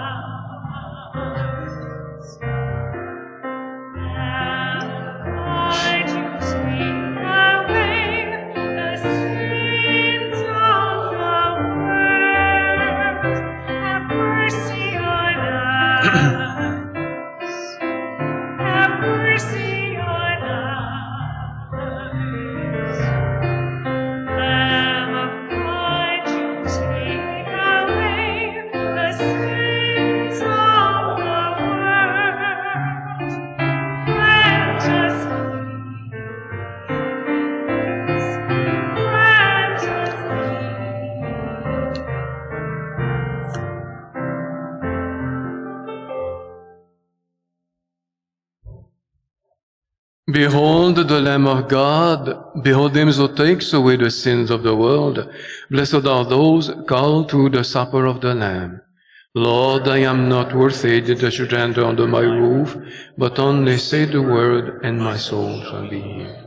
C: Behold the Lamb of God. Behold him who takes away the sins of the world. Blessed are those called to the supper of the Lamb. Lord, I am not worthy that you should enter under my roof, but only say the word, and my soul shall be healed.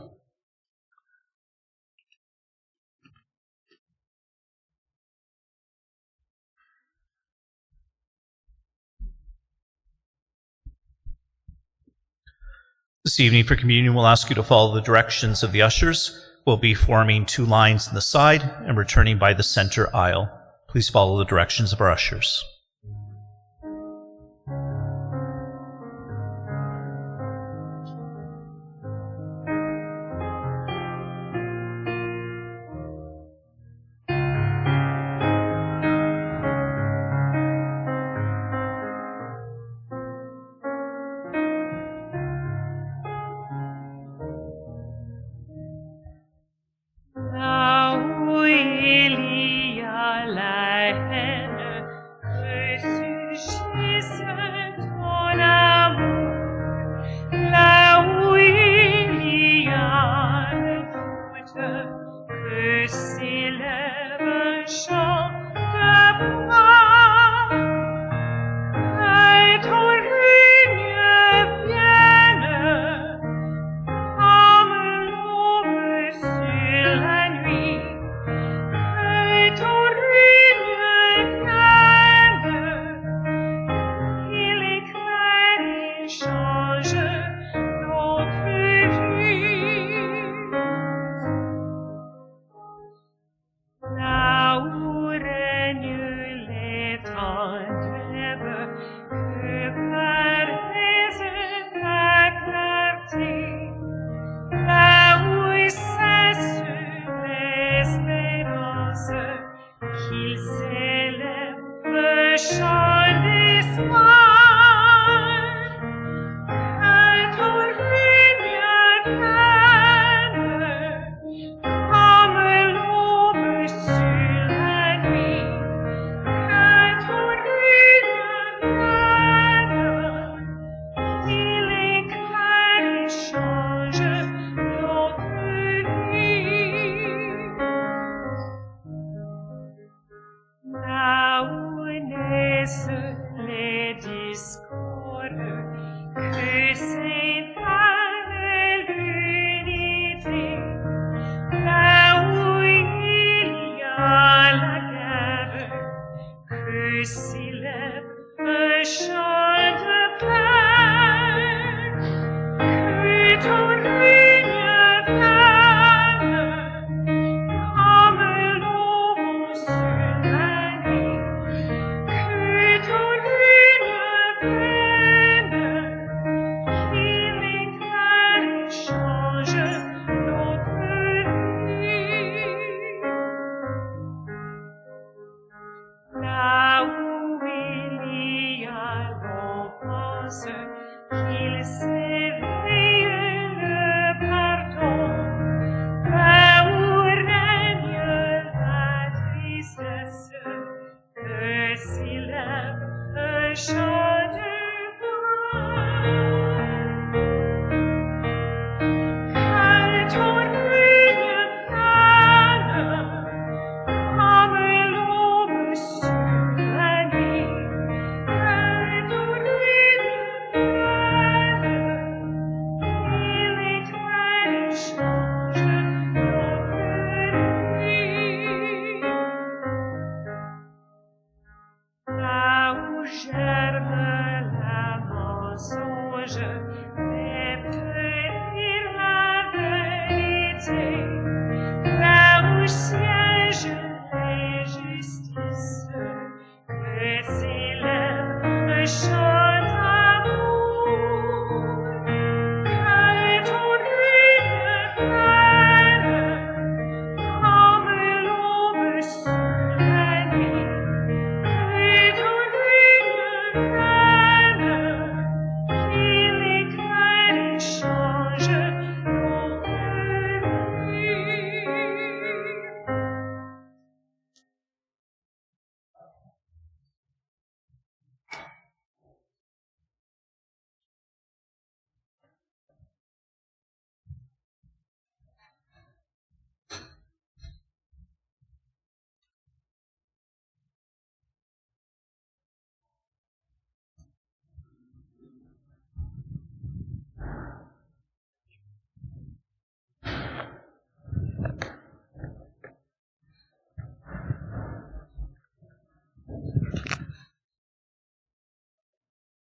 J: This evening for communion, we'll ask you to follow the directions of the ushers. We'll be forming 2 lines on the side and returning by the center aisle. Please follow the directions of our ushers.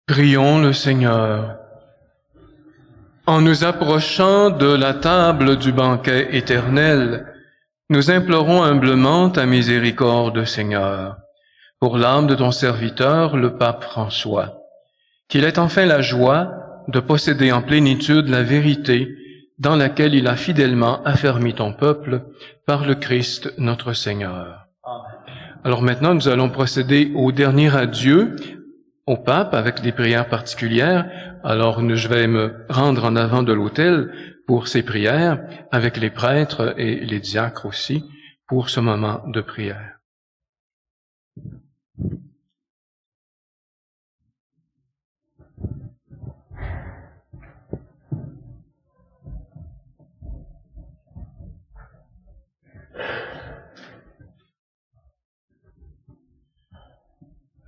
C: Prions le Seigneur. En nous approchant de la table du banquet éternel, nous implorons humblement ta miséricorde, Seigneur, pour l'âme de ton serviteur, le pape François, qu'il ait enfin la joie de posséder en plénitude la vérité dans laquelle il a fidèlement affermi ton peuple par le Christ notre Seigneur. Alors maintenant, nous allons procéder au dernier adieu au pape avec des prières particulières. Alors je vais me rendre en avant de l'autel pour ces prières, avec les prêtres et les diacres aussi, pour ce moment de prière.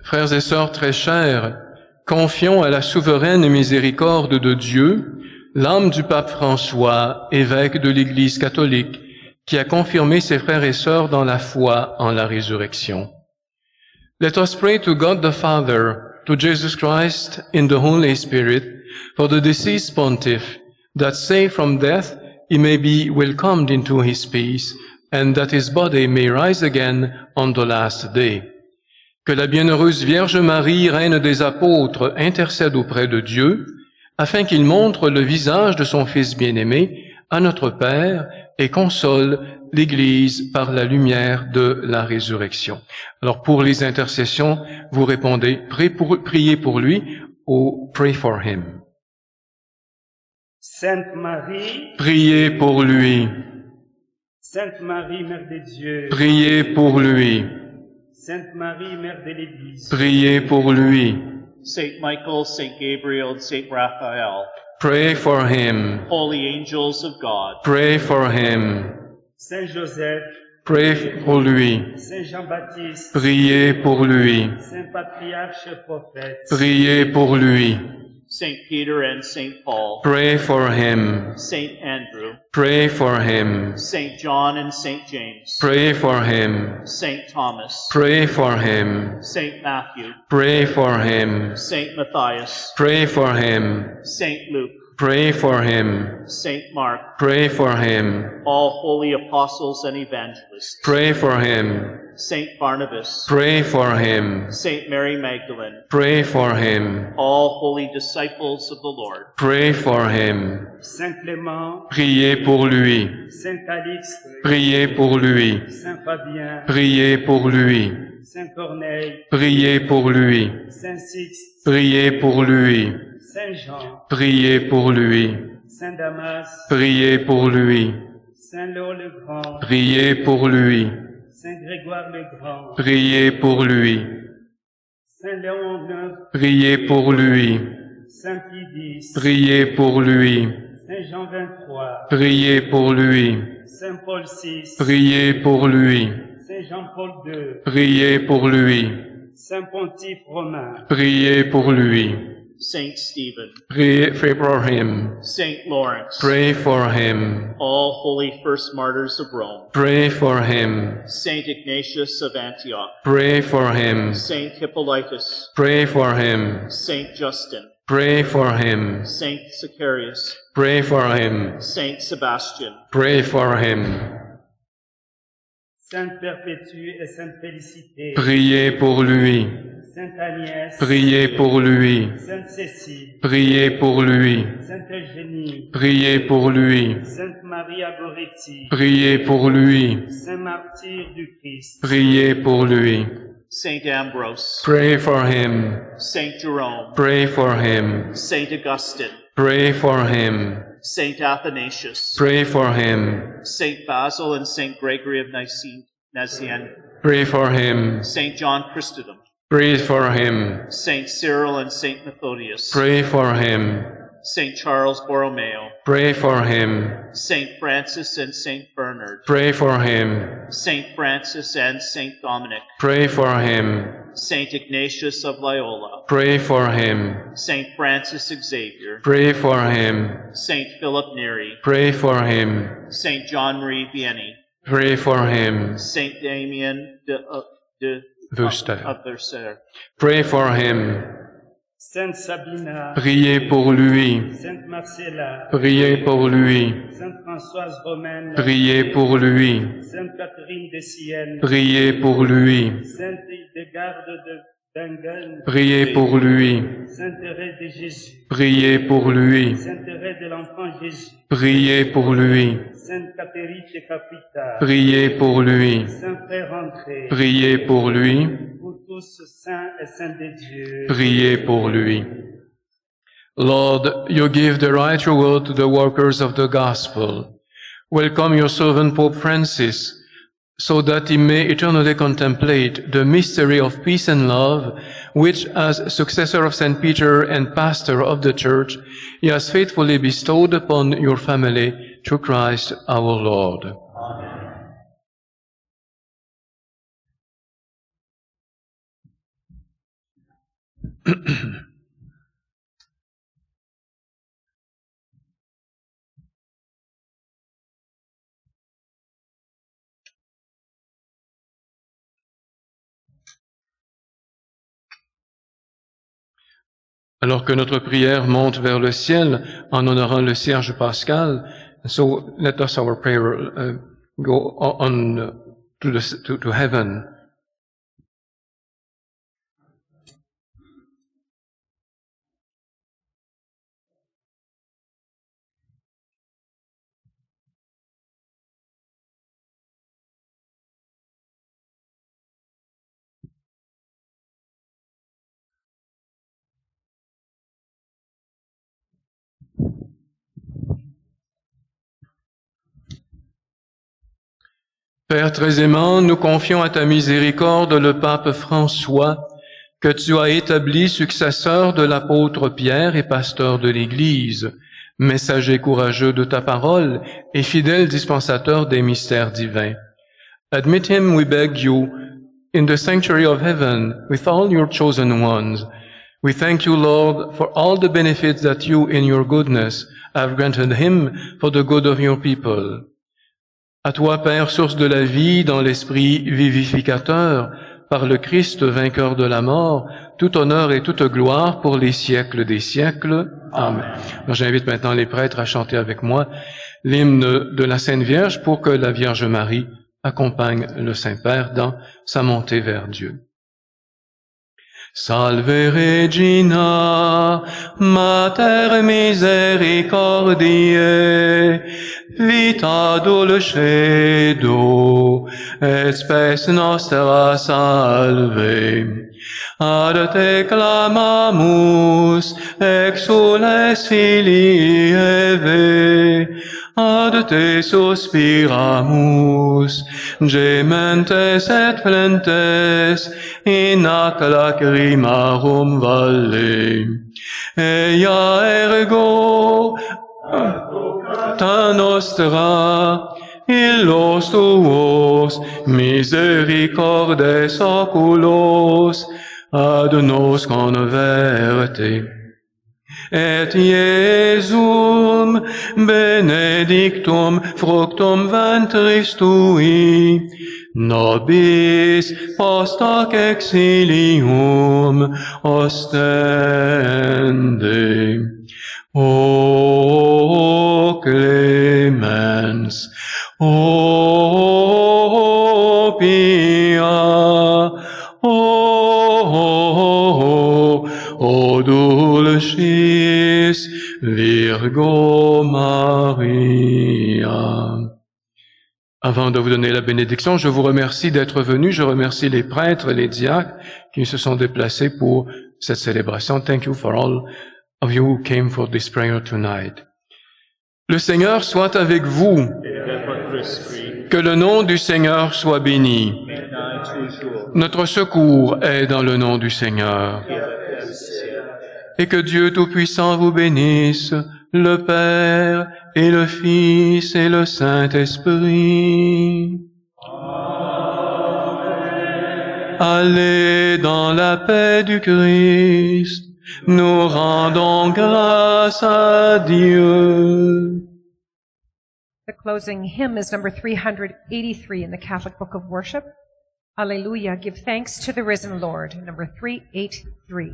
C: Frères et sœurs très chers, confions à la souveraine miséricorde de Dieu l'âme du pape François, évêque de l'Église catholique, qui a confirmé ses frères et sœurs dans la foi en la résurrection. Let us pray to God the Father, to Jesus Christ in the Holy Spirit, for the deceased pontiff, that saved from death he may be welcomed into his peace, and that his body may rise again on the last day. Que la bienheureuse Vierge Marie, reine des apôtres, intercède auprès de Dieu, afin qu'il montre le visage de son Fils bien-aimé à notre Père et console l'Église par la lumière de la résurrection. Alors pour les intercessions, vous répondez, priez pour lui ou pray for him.
G: Sainte Marie,
C: Priez pour lui.
G: Sainte Marie, Mère de Dieu,
C: Priez pour lui.
G: Sainte Marie, Mère de l'Église,
C: Priez pour lui.
H: Saint Michael, Saint Gabriel, and Saint Raphael,
C: Pray for him.
H: holy angels of God,
C: Pray for him.
G: Saint Joseph,
C: Pray pour lui.
G: Saint Jean-Baptiste,
C: Priez pour lui.
G: Saint Patriarche Prophète,
C: Priez pour lui.
H: Saint Peter and Saint Paul,
C: Pray for him.
H: Saint Andrew,
C: Pray for him.
H: Saint John and Saint James,
C: Pray for him.
H: Saint Thomas,
C: Pray for him.
H: Saint Matthew,
C: Pray for him.
H: Saint Matthias,
C: Pray for him.
H: Saint Luke,
C: Pray for him.
H: Saint Mark,
C: Pray for him.
H: all holy apostles and evangelists,
C: Pray for him.
H: Saint Barnabas,
C: Pray for him.
H: Saint Mary Magdalene,
C: Pray for him.
H: all holy disciples of the Lord,
C: Pray for him.
G: Saint Clément,
C: Priez pour lui.
G: Saint Calixte,
C: Priez pour lui.
G: Saint Fabien,
C: Priez pour lui.
G: Saint Corneille,
C: Priez pour lui.
G: Saint Sixte,
C: Priez pour lui.
G: Saint Jean,
C: Priez pour lui.
G: Saint Damas,
C: Priez pour lui.
G: Saint Léon le Grand,
C: Priez pour lui.
G: Saint Grégoire le Grand,
C: Priez pour lui.
G: Saint Léon IX,
C: Priez pour lui.
G: Saint Pie X,
C: Priez pour lui.
G: Saint Jean 23,
C: Priez pour lui.
G: Saint Paul VI,
C: Priez pour lui.
G: Saint Jean-Paul II,
C: Priez pour lui.
G: Saint Pontife Romain,
C: Priez pour lui.
H: Saint Stephen,
C: Pray for him.
H: Saint Lawrence,
C: Pray for him.
H: all holy first martyrs of Rome,
C: Pray for him.
H: Saint Ignatius of Antioch,
C: Pray for him.
H: Saint Hippolytus,
C: Pray for him.
H: Saint Justin,
C: Pray for him.
H: Saint Zacharias,
C: Pray for him.
H: Saint Sebastian,
C: Pray for him.
G: Sainte Perpétue et Sainte Félicité,
C: Priez pour lui.
G: Sainte Agnès,
C: Priez pour lui.
G: Sainte Cécile,
C: Priez pour lui.
G: Sainte Eugénie,
C: Priez pour lui.
G: Sainte Maria Goretti,
C: Priez pour lui.
G: Saint Martyr du Christ,
C: Priez pour lui.
H: Saint Ambrose,
C: Pray for him.
H: Saint Jerome,
C: Pray for him.
H: Saint Augustine,
C: Pray for him.
H: Saint Athanasius,
C: Pray for him.
H: Saint Basil and Saint Gregory of Nazianzus,
C: Pray for him.
H: Saint John Chrysostom,
C: Pray for him.
H: Saint Cyril and Saint Methodius,
C: Pray for him.
H: Saint Charles Borromeo,
C: Pray for him.
H: Saint Francis and Saint Bernard,
C: Pray for him.
H: Saint Francis and Saint Dominic,
C: Pray for him.
H: Saint Ignatius of Loyola,
C: Pray for him.
H: Saint Francis Xavier,
C: Pray for him.
H: Saint Philip Neri,
C: Pray for him.
H: Saint John Marie Vianney,
C: Pray for him.
H: Saint Damien de
C: Veuster.
H: Verser,
C: Pray for him.
G: Sainte Sabina,
C: priez pour lui.
G: Sainte Marcella,
C: Priez pour lui.
G: Sainte Françoise Romaine,
C: Priez pour lui.
G: Sainte Catherine de Sienne,
C: Priez pour lui.
G: Sainte Hildegarde de Bingen,
C: Priez pour lui.
G: Sainte Thérèse de Jésus,
C: Priez pour lui.
G: Sainte Thérèse de l'Enfant Jésus,
C: Priez pour lui.
G: Sainte Catherine de Capita,
C: Priez pour lui.
G: Saint Frère André,
C: Priez pour lui.
G: pour tous saints et saints de Dieu.
C: Priez pour lui. Lord, you give the right reward to the workers of the gospel. Welcome your servant Pope Francis, so that he may eternally contemplate the mystery of peace and love, which, as successor of St. Peter and pastor of the Church, he has faithfully bestowed upon your family through Christ our Lord. Alors que notre prière monte vers le ciel en honorant le cierge pascal, so let us our prayer go on to heaven. Père très aimant, nous confions à ta miséricorde le pape François, que tu as établi successeur de l'apôtre Pierre et pasteur de l'Église, messager courageux de ta parole et fidèle dispensateur des mystères divins. Admit him, we beg you, in the sanctuary of heaven with all your chosen ones. We thank you, Lord, for all the benefits that you, in your goodness, have granted him for the good of your people. À toi, Père, source de la vie dans l'esprit vivificateur, par le Christ vainqueur de la mort, tout honneur et toute gloire pour les siècles des siècles. Amen. Alors, j'invite maintenant les prêtres à chanter avec moi l'hymne de la Sainte Vierge pour que la Vierge Marie accompagne le Saint-Père dans sa montée vers Dieu. Salve Regina, Mater misericordiae, vita dulcedo, et spes nostra salve. Ad te clamamus, exules filii Eve, ad te suspiramus, gementes et flentes, in ac lacrimarum valle. Ea ergo, advocata nostra, illos tuos, misericordes oculos, ad nos converte. Et Iesum benedictum fructum ventris tui, nobis post hoc exilium ostende. O clemens, o pia, o dulcis Virgo Maria. Avant de vous donner la bénédiction, je vous remercie d'être venus. Je remercie les prêtres, les diacres qui se sont déplacés pour cette célébration. Thank you for all of you who came for this prayer tonight. Le Seigneur soit avec vous. Que le nom du Seigneur soit béni. Notre secours est dans le nom du Seigneur. Et que Dieu Tout-Puissant vous bénisse, le Père et le Fils et le Saint-Esprit. Allez dans la paix du Christ. Nous rendons grâce à Dieu.
F: The closing hymn is number 383 in the Catholic Book of Worship. Alleluia, give thanks to the risen Lord, number 383.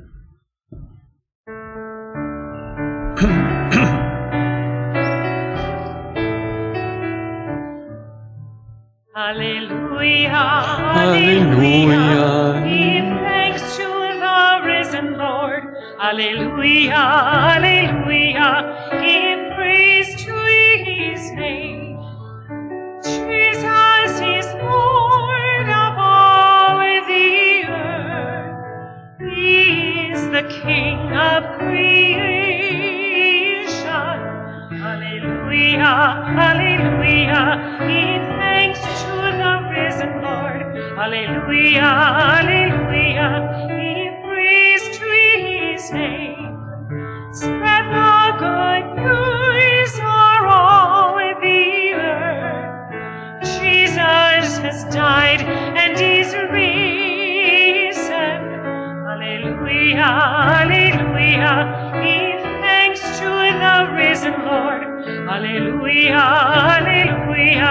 B: Alleluia,
C: Alleluia.
B: Give thanks to the risen Lord. Alleluia, alleluia. Give praise to his name. Jesus is Lord of all the earth. He is the King of creation. Alleluia, alleluia. Give thanks to the risen Lord. Alleluia, alleluia. Give praise to his name. Spread the good news o'er all the earth. Jesus has died and is risen. Alleluia, alleluia. Give thanks to the risen Lord. Alleluia, alleluia.